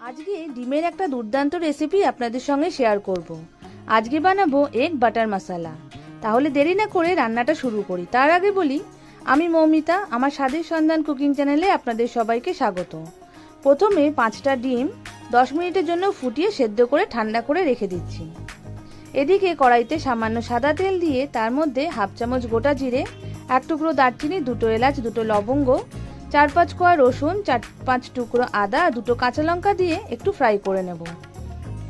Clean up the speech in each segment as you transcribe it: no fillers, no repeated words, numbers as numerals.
আজকে ডিমের একটা দুর্দান্ত রেসিপি আপনাদের সঙ্গে শেয়ার করব। আজকে বানাবো এগ বাটার মশলা। তাহলে দেরি না করে রান্নাটা শুরু করি। তার আগে বলি, আমি মৌমিতা, আমার স্বাদের সন্ধান কুকিং চ্যানেলে আপনাদের সবাইকে স্বাগত। প্রথমে 5টা ডিম 10 মিনিটের জন্য ফুটিয়ে সেদ্ধ করে ঠান্ডা করে রেখে দিচ্ছি। এদিকে কড়াইতে সামান্য সাদা তেল দিয়ে তার মধ্যে হাফ চামচ গোটা জিরে, 1 টুকরো দারচিনি, 2টো এলাচ, 2টো লবঙ্গ, 4-5 কোয়া রসুন, 4-5 টুকরো আদা, 2টো কাঁচা লঙ্কা দিয়ে একটু ফ্রাই করে নেব।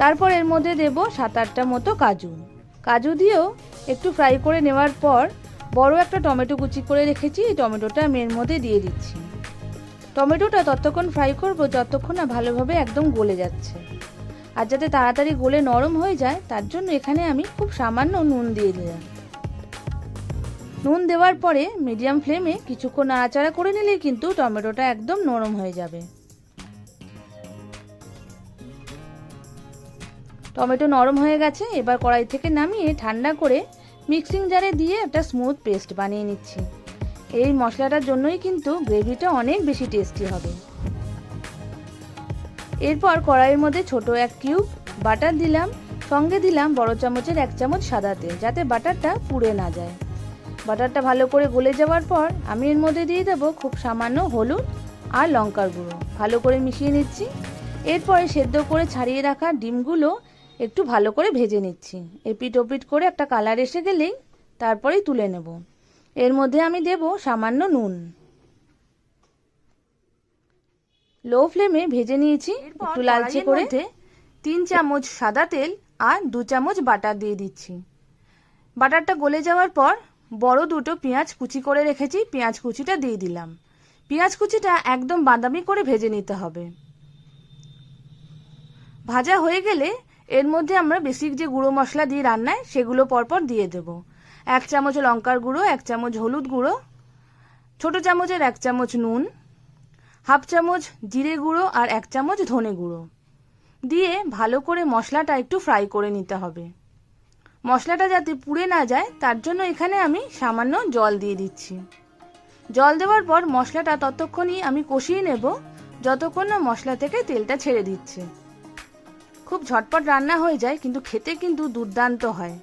তারপর এর মধ্যে দেব 7-8টা মতো কাজু দিয়েও একটু ফ্রাই করে নেওয়ার পর বড় একটা টমেটো কুচি করে রেখেছি, এই টমেটোটা আমি এর মধ্যে দিয়ে দিচ্ছি। টমেটোটা ততক্ষণ ফ্রাই করব যতক্ষণ না ভালোভাবে একদম গলে যাচ্ছে। আর যাতে তাড়াতাড়ি গলে নরম হয়ে যায় তার জন্য এখানে আমি খুব সামান্য নুন দিয়ে দিলাম। নুন দেওয়ার পরে মিডিয়াম ফ্লেমে কিছুক্ষণ নাড়াচাড়া করে নিলেই কিন্তু টমেটোটা একদম নরম হয়ে যাবে। টমেটো নরম হয়ে গেছে, এবার কড়াই থেকে নামিয়ে ঠান্ডা করে মিক্সিং জারে দিয়ে একটা স্মুথ পেস্ট বানিয়ে নিচ্ছি। এই মশলাটার জন্যই কিন্তু গ্রেভিটা অনেক বেশি টেস্টি হবে। এরপর কড়াইয়ের মধ্যে ছোট 1 কিউব বাটার দিলাম, সঙ্গে দিলাম বড় চামচের 1 চামচ সাদা তেল, যাতে বাটারটা পুড়ে না যায়। বাটারটা ভালো করে গলে যাওয়ার পর আমি এর মধ্যে দিয়ে দেবো খুব সামান্য হলুদ আর লঙ্কার গুঁড়ো, ভালো করে মিশিয়ে নিচ্ছি। এরপরে সেদ্ধ করে ছাড়িয়ে রাখা ডিমগুলো একটু ভালো করে ভেজে নিচ্ছি। এপিট ওপিট করে একটা কালার এসে গেলেই তারপরেই তুলে নেব। এর মধ্যে আমি দেব সামান্য নুন। লো ফ্লেমে ভেজে নিয়েছি একটু লালচে করে। 3 চামচ সাদা তেল আর 2 চামচ বাটার দিয়ে দিচ্ছি। বাটারটা গলে যাওয়ার পর বড় 2টো পেঁয়াজ কুচি করে রেখেছি, পেঁয়াজ কুচিটা দিয়ে দিলাম। পেঁয়াজ কুচিটা একদম বাদামি করে ভেজে নিতে হবে। ভাজা হয়ে গেলে এর মধ্যে আমরা বেসিক যে গুঁড়ো মশলা দিয়ে রান্নায় সেগুলো পরপর দিয়ে দেব। 1 চামচ লঙ্কার গুঁড়ো, 1 চামচ হলুদ গুঁড়ো, ছোট চামচের 1 চামচ নুন, হাফ চামচ জিরে গুঁড়ো আর 1 চামচ ধনে গুঁড়ো দিয়ে ভালো করে মশলাটা একটু ফ্রাই করে নিতে হবে। মশলাটা যাতে পুড়ে না যায় তার জন্য এখানে আমি সামান্য জল দিয়ে দিচ্ছি। জল দেওয়ার পর মশলাটা ততক্ষণই আমি কষিয়ে নেব যতক্ষণ না মশলা থেকে তেলটা ছেড়ে দিচ্ছে। খুব ঝটপট রান্না হয়ে যায়, কিন্তু খেতে কিন্তু দুর্দান্ত হয়।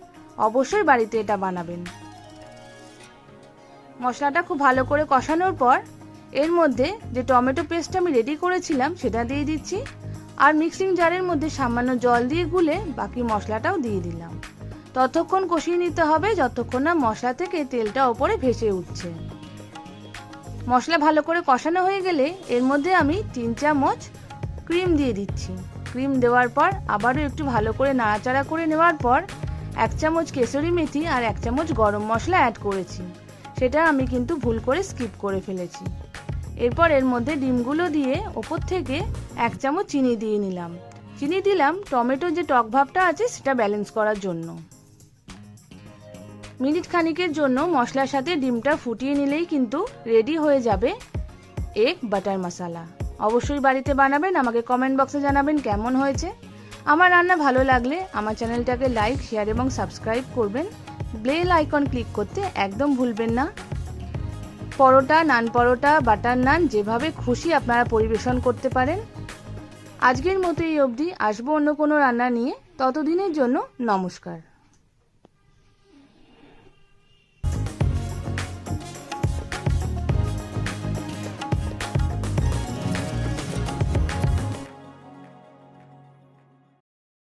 অবশ্যই বাড়িতে এটা বানাবেন। মশলাটা খুব ভালো করে কষানোর পর এর মধ্যে যে টমেটো পেস্টটা আমি রেডি করেছিলাম সেটা দিয়ে দিচ্ছি, আর মিক্সিং জারের মধ্যে সামান্য জল দিয়ে গুলে বাকি মশলাটাও দিয়ে দিলাম। ততক্ষণ কষিয়ে নিতে হবে যতক্ষণ না মশলা থেকে তেলটা ওপরে ভেসে উঠছে। মশলা ভালো করে কষানো হয়ে গেলে এর মধ্যে আমি 3 চামচ ক্রিম দিয়ে দিচ্ছি। ক্রিম দেওয়ার পর আবারও একটু ভালো করে নাড়াচাড়া করে নেওয়ার পর 1 চামচ কেশরি মেথি আর 1 চামচ গরম মশলা অ্যাড করেছি, সেটা আমি কিন্তু ভুল করে স্কিপ করে ফেলেছি। এরপর এর মধ্যে ডিমগুলো দিয়ে ওপর থেকে 1 চামচ চিনি দিয়ে নিলাম। চিনি দিলাম টমেটোর যে টক ভাবটা আছে সেটা ব্যালেন্স করার জন্য। মিনিট খানিকের জন্য মশলার সাথে ডিমটা ফুটিয়ে নিলেই কিন্তু রেডি হয়ে যাবে এগ বাটার মশলা। অবশ্যই বাড়িতে বানাবেন, আমাকে কমেন্ট বক্সে জানাবেন কেমন হয়েছে। আমার রান্না ভালো লাগলে আমার চ্যানেলটাকে লাইক, শেয়ার এবং সাবস্ক্রাইব করবেন। বেল আইকন ক্লিক করতে একদম ভুলবেন না। পরোটা, নান পরোটা, বাটার নান, যেভাবে খুশি আপনারা পরিবেশন করতে পারেন। আজকের মতো এই অবধি, আসবো অন্য কোনো রান্না নিয়ে। ততদিনের জন্য নমস্কার।